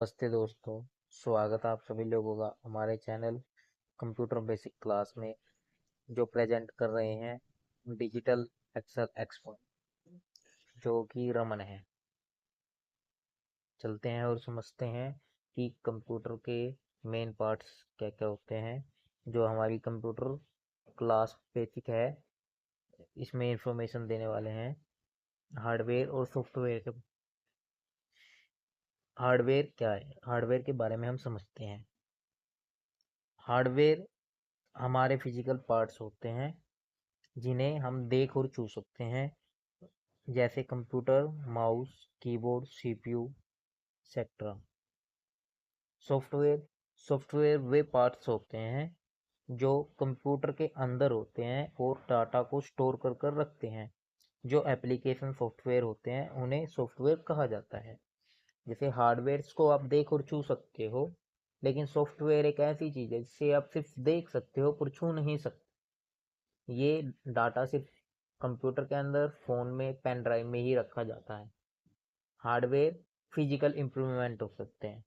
नमस्ते दोस्तों। स्वागत है आप सभी लोगों का हमारे चैनल कंप्यूटर बेसिक क्लास में, जो प्रेजेंट कर रहे हैं डिजिटल एक्सेल एक्सपर्ट जो कि रमन है। चलते हैं और समझते हैं कि कंप्यूटर के मेन पार्ट्स क्या क्या होते हैं। जो हमारी कंप्यूटर क्लास बेसिक है, इसमें इंफॉर्मेशन देने वाले हैं हार्डवेयर और सॉफ्टवेयर के। हार्डवेयर क्या है, हार्डवेयर के बारे में हम समझते हैं। हार्डवेयर हमारे फिजिकल पार्ट्स होते हैं जिन्हें हम देख और छू सकते हैं, जैसे computer, mouse, keyboard, CPU etcetera. Software software वे पार्ट्स होते हैं जो कंप्यूटर के अंदर होते हैं और डाटा को स्टोर कर कर रखते हैं। जो एप्लीकेशन सॉफ्टवेयर होते हैं उन्हें सॉफ्टवेयर कहा जाता है। जैसे हार्डवेयर को आप देख और छू सकते हो, लेकिन सॉफ्टवेयर एक ऐसी चीज़ है जिसे आप सिर्फ देख सकते हो पर छू नहीं सकते। ये डाटा सिर्फ कंप्यूटर के अंदर, फ़ोन में, पेन ड्राइव में ही रखा जाता है। हार्डवेयर फिजिकल इम्प्रूवमेंट हो सकते हैं।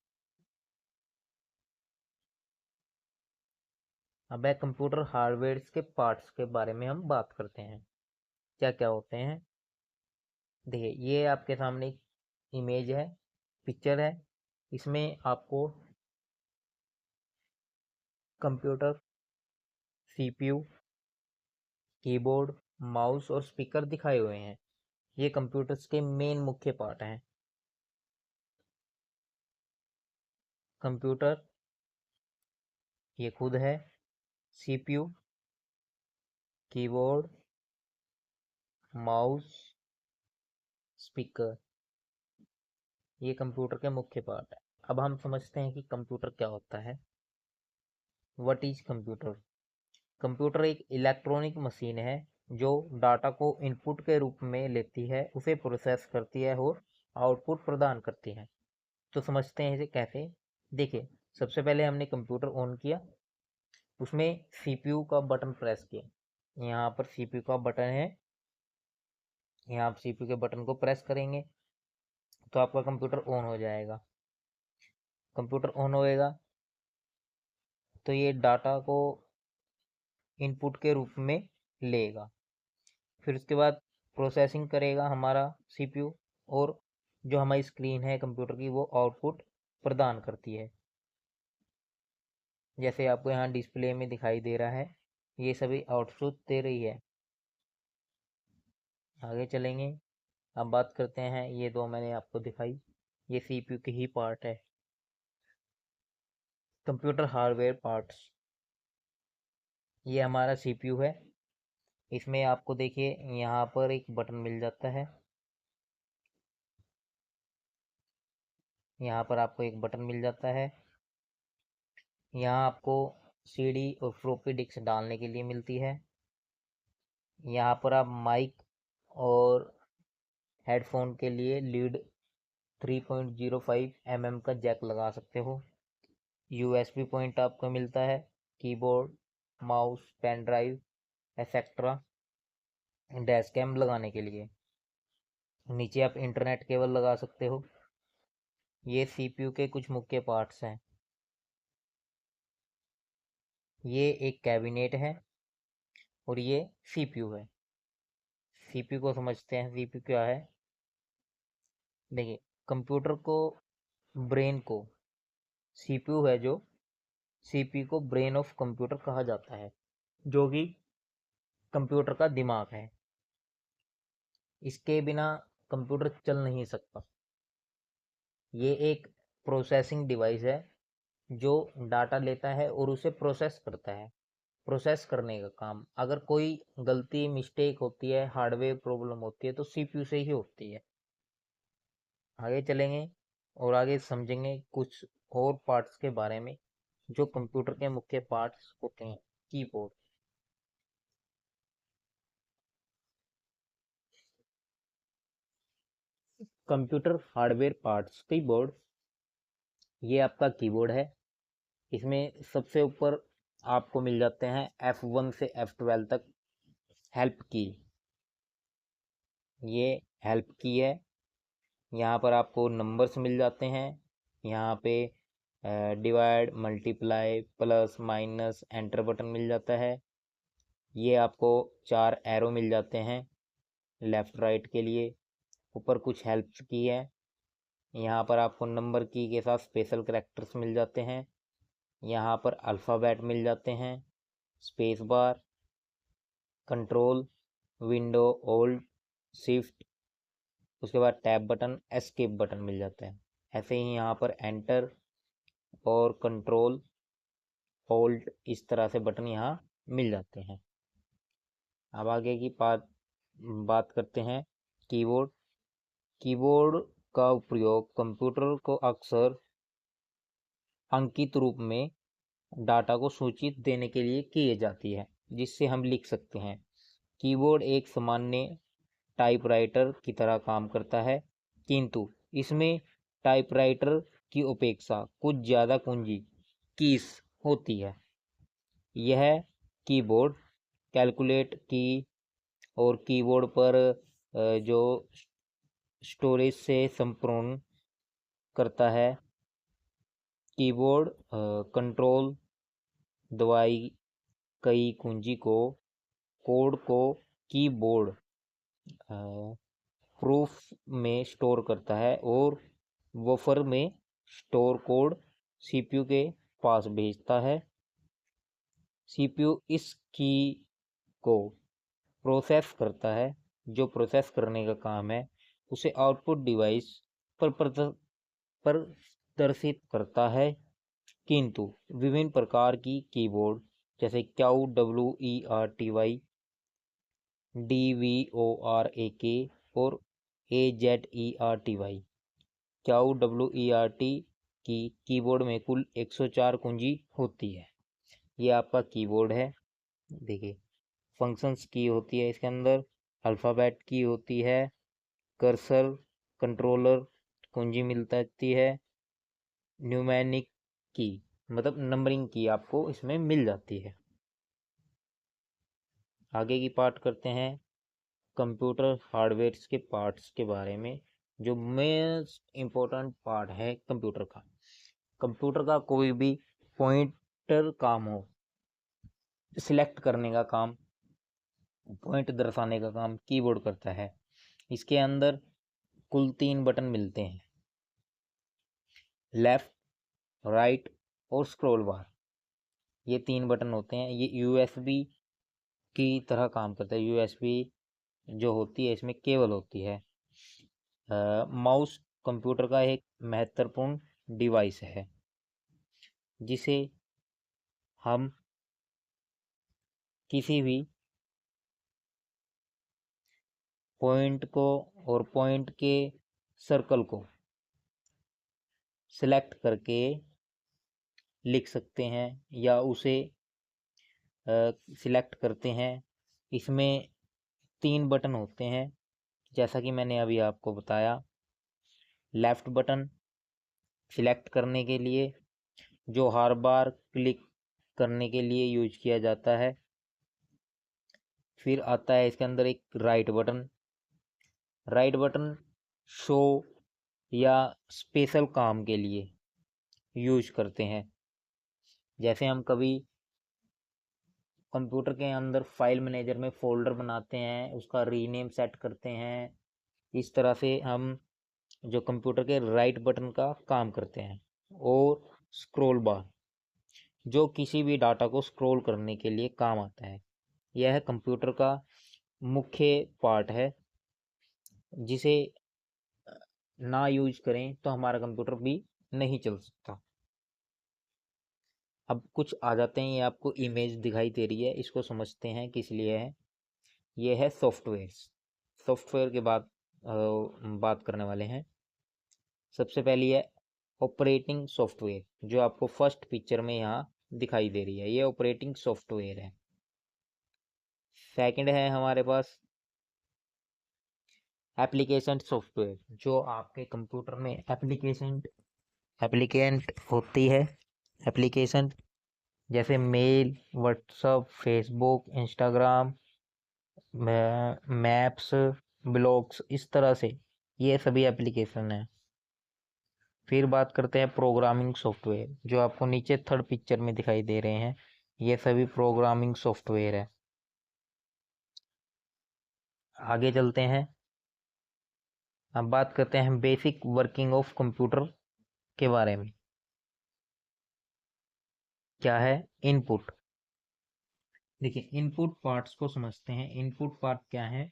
अब है कंप्यूटर हार्डवेयर के पार्ट्स के बारे में हम बात करते हैं। क्या क्या होते हैं, देखिए ये आपके सामने एक इमेज है, पिक्चर है। इसमें आपको कंप्यूटर, सीपीयू, कीबोर्ड, माउस और स्पीकर दिखाए हुए हैं। ये कंप्यूटर्स के मेन मुख्य पार्ट हैं। कंप्यूटर ये खुद है, सीपीयू, कीबोर्ड, माउस, स्पीकर, ये कंप्यूटर के मुख्य पार्ट है। अब हम समझते हैं कि कंप्यूटर क्या होता है। What is computer? कंप्यूटर एक इलेक्ट्रॉनिक मशीन है जो डाटा को इनपुट के रूप में लेती है, उसे प्रोसेस करती है और आउटपुट प्रदान करती है। तो समझते हैं इसे कैसे। देखिए, सबसे पहले हमने कंप्यूटर ऑन किया, उसमें सीपीयू का बटन प्रेस किया। यहाँ पर सीपीयू का बटन है, यहाँ आप सीपीयू के बटन को प्रेस करेंगे तो आपका कंप्यूटर ऑन हो जाएगा। कंप्यूटर ऑन होएगा तो ये डाटा को इनपुट के रूप में लेगा। फिर उसके बाद प्रोसेसिंग करेगा हमारा सीपीयू, और जो हमारी स्क्रीन है कंप्यूटर की वो आउटपुट प्रदान करती है। जैसे आपको यहाँ डिस्प्ले में दिखाई दे रहा है, ये सभी आउटपुट दे रही है। आगे चलेंगे, अब बात करते हैं, ये दो मैंने आपको दिखाई, ये सीपीयू के ही पार्ट है। कंप्यूटर हार्डवेयर पार्ट्स, ये हमारा सीपीयू है। इसमें आपको देखिए यहाँ पर एक बटन मिल जाता है, यहाँ पर आपको एक बटन मिल जाता है। यहाँ आपको सीडी और फ्लॉपी डिस्क डालने के लिए मिलती है। यहाँ पर आप माइक और हेडफोन के लिए लीड 3.05 mm का जैक लगा सकते हो। यूएसबी पॉइंट आपको मिलता है। Keyboard, mouse, pen drive etcetera, dash cam लगाने के लिए। नीचे आप इंटरनेट केबल लगा सकते हो। ये सीपीयू के कुछ मुख्य पार्ट्स हैं। ये एक कैबिनेट है और ये सीपीयू है। सीपीयू को समझते हैं, सीपीयू क्या है। देखिए, कंप्यूटर को, ब्रेन को, सीपीयू है जो, सीपीयू को ब्रेन ऑफ कंप्यूटर कहा जाता है, जो कि कंप्यूटर का दिमाग है। इसके बिना कंप्यूटर चल नहीं सकता। ये एक प्रोसेसिंग डिवाइस है जो डाटा लेता है और उसे प्रोसेस करता है। प्रोसेस करने का काम, अगर कोई गलती मिस्टेक होती है, हार्डवेयर प्रॉब्लम होती है, तो सीपीयू से ही होती है। आगे चलेंगे और आगे समझेंगे कुछ और पार्ट्स के बारे में जो कंप्यूटर के मुख्य पार्ट्स होते हैं। Keyboard, computer hardware parts. Keyboard, ये आपका कीबोर्ड है। इसमें सबसे ऊपर आपको मिल जाते हैं F1 से F12 तक हेल्प की। ये हेल्प की है। यहाँ पर आपको नंबर्स मिल जाते हैं, यहाँ पे divide, multiply, plus, minus, enter button मिल जाता है। ये आपको 4 एरो मिल जाते हैं लेफ़्ट राइट के लिए। ऊपर कुछ हेल्प की है। यहाँ पर आपको नंबर की के साथ स्पेशल करैक्टर्स मिल जाते हैं। यहाँ पर अल्फ़ाबेट मिल जाते हैं, space bar, control, window, old, shift, उसके बाद टैब बटन, एस्केप बटन मिल जाता है। ऐसे ही यहाँ पर एंटर और कंट्रोल, ओल्ड, इस तरह से बटन यहाँ मिल जाते हैं। अब आगे की बात करते हैं कीबोर्ड। कीबोर्ड का उपयोग कंप्यूटर को अक्सर अंकित रूप में डाटा को सूचित देने के लिए की जाती है, जिससे हम लिख सकते हैं। कीबोर्ड एक सामान्य टाइपराइटर की तरह काम करता है, किंतु इसमें टाइपराइटर की अपेक्षा कुछ ज़्यादा कुंजी कीज होती है। यह कीबोर्ड कैलकुलेट की और कीबोर्ड पर जो स्टोरेज से संपूर्ण करता है। कीबोर्ड कंट्रोल दबाई कई कुंजी को कोड को कीबोर्ड प्रूफ में स्टोर करता है और बफर में स्टोर कोड सीपीयू के पास भेजता है। सीपीयू इस की को प्रोसेस करता है। जो प्रोसेस करने का काम है उसे आउटपुट डिवाइस पर प्रदर्शित करता है। किंतु विभिन्न प्रकार की कीबोर्ड जैसे Q W E R T Y, D V O R A K और A Z E R T Y, Q W E R T की कीबोर्ड में कुल 104 कुंजी होती है। ये आपका कीबोर्ड है। देखिए, फंक्शंस की होती है इसके अंदर, अल्फ़ाबेट की होती है, कर्सर, कंट्रोलर कुंजी मिलती है, न्यूमेरिक की मतलब नंबरिंग की आपको इसमें मिल जाती है। आगे की पार्ट करते हैं कंप्यूटर हार्डवेयर के पार्ट्स के बारे में, जो मोस्ट इम्पोर्टेंट पार्ट है कंप्यूटर का। कंप्यूटर का कोई भी पॉइंटर काम हो, सिलेक्ट करने का काम, पॉइंट दर्शाने का काम कीबोर्ड करता है। इसके अंदर कुल 3 बटन मिलते हैं, लेफ्ट, राइट और स्क्रॉल बार। ये 3 बटन होते हैं। ये यूएसबी की तरह काम करता है। यूएसबी जो होती है इसमें केबल होती है। माउस कंप्यूटर का एक महत्वपूर्ण डिवाइस है, जिसे हम किसी भी पॉइंट को और पॉइंट के सर्कल को सिलेक्ट करके लिख सकते हैं या उसे सिलेक्ट करते हैं। इसमें 3 बटन होते हैं, जैसा कि मैंने अभी आपको बताया। लेफ्ट बटन सिलेक्ट करने के लिए, जो हर बार क्लिक करने के लिए यूज किया जाता है। फिर आता है इसके अंदर एक right button. Right button show या स्पेशल काम के लिए यूज करते हैं। जैसे हम कभी कंप्यूटर के अंदर फाइल मैनेजर में फोल्डर बनाते हैं, उसका रीनेम सेट करते हैं, इस तरह से हम जो कंप्यूटर के राइट बटन का काम करते हैं। और स्क्रॉल बार, जो किसी भी डाटा को स्क्रॉल करने के लिए काम आता है। यह कंप्यूटर का मुख्य पार्ट है, जिसे ना यूज करें तो हमारा कंप्यूटर भी नहीं चल सकता। अब कुछ आ जाते हैं, ये आपको इमेज दिखाई दे रही है, इसको समझते हैं किस लिए है। ये है सॉफ्टवेयर। सॉफ्टवेयर के बाद बात करने वाले हैं। सबसे पहली है ऑपरेटिंग सॉफ्टवेयर, जो आपको फर्स्ट पिक्चर में यहाँ दिखाई दे रही है, ये ऑपरेटिंग सॉफ्टवेयर है। सेकंड है हमारे पास एप्लीकेशन सॉफ्टवेयर, जो आपके कंप्यूटर में एप्लीकेंट होती है। एप्लीकेशन जैसे mail, WhatsApp, Facebook, Instagram, maps, blogs, इस तरह से ये सभी एप्लीकेशन हैं। फिर बात करते हैं प्रोग्रामिंग सॉफ्टवेयर, जो आपको नीचे थर्ड पिक्चर में दिखाई दे रहे हैं, ये सभी प्रोग्रामिंग सॉफ्टवेयर है। आगे चलते हैं, अब बात करते हैं बेसिक वर्किंग ऑफ कंप्यूटर के बारे में। क्या है इनपुट? देखिए, इनपुट पार्ट्स को समझते हैं। इनपुट पार्ट क्या है?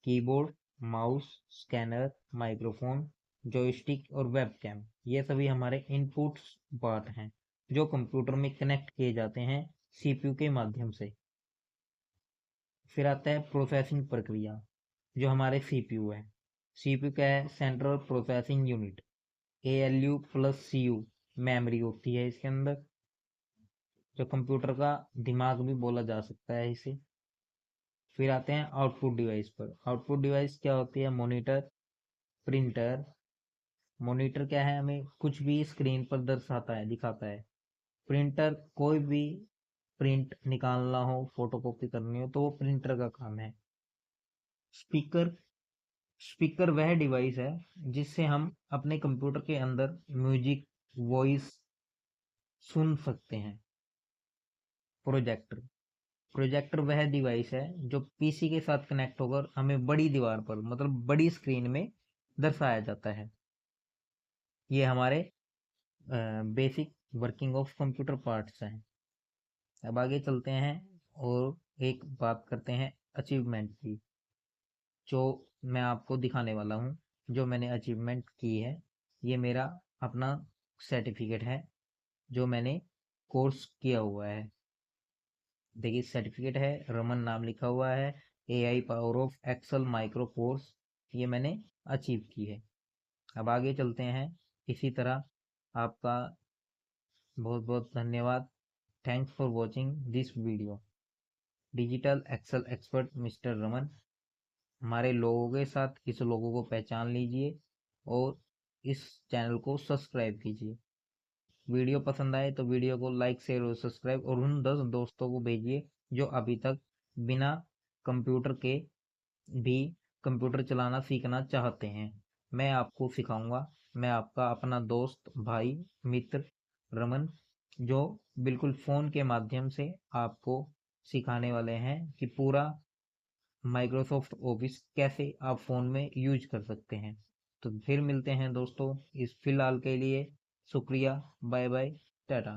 Keyboard, mouse, scanner, microphone, joystick और वेबकैम, ये सभी हमारे इनपुट पार्ट हैं जो कंप्यूटर में कनेक्ट किए जाते हैं सीपीयू के माध्यम से। फिर आता है प्रोसेसिंग प्रक्रिया, जो हमारे सीपीयू है। सीपीयू क्या है? Central processing unit. ALU plus CU memory होती है इसके अंदर, जो कंप्यूटर का दिमाग भी बोला जा सकता है इसे। फिर आते हैं आउटपुट डिवाइस पर। आउटपुट डिवाइस क्या होती है? Monitor, printer. मॉनिटर क्या है? हमें कुछ भी स्क्रीन पर दर्शाता है, दिखाता है। प्रिंटर, कोई भी प्रिंट निकालना हो, फोटोकॉपी करनी हो, तो वो प्रिंटर का काम है। स्पीकर, स्पीकर वह डिवाइस है जिससे हम अपने कंप्यूटर के अंदर म्यूजिक, वॉइस सुन सकते हैं। प्रोजेक्टर, प्रोजेक्टर वह डिवाइस है जो पीसी के साथ कनेक्ट होकर हमें बड़ी दीवार पर, मतलब बड़ी स्क्रीन में दर्शाया जाता है। ये हमारे basic working of computer parts हैं। अब आगे चलते हैं और एक बात करते हैं अचीवमेंट की, जो मैं आपको दिखाने वाला हूँ। जो मैंने अचीवमेंट की है, ये मेरा अपना सर्टिफिकेट है जो मैंने कोर्स किया हुआ है। देखिए, सर्टिफिकेट है, रमन नाम लिखा हुआ है, AI power of Excel micro course, ये मैंने अचीव की है। अब आगे चलते हैं। इसी तरह आपका बहुत बहुत धन्यवाद। Thanks for watching this video. Digital Excel expert mister Raman, हमारे लोगों के साथ इस लोगों को पहचान लीजिए और इस चैनल को सब्सक्राइब कीजिए। वीडियो पसंद आए तो वीडियो को लाइक, शेयर और सब्सक्राइब, और उन 10 दोस्तों को भेजिए जो अभी तक बिना कंप्यूटर के भी कंप्यूटर चलाना सीखना चाहते हैं। मैं आपको सिखाऊंगा। मैं आपका अपना दोस्त, भाई, मित्र रमन, जो बिल्कुल फ़ोन के माध्यम से आपको सिखाने वाले हैं कि पूरा माइक्रोसॉफ्ट ऑफिस कैसे आप फ़ोन में यूज कर सकते हैं। तो फिर मिलते हैं दोस्तों। इस फिलहाल के लिए शुक्रिया, बाय बाय, टाटा।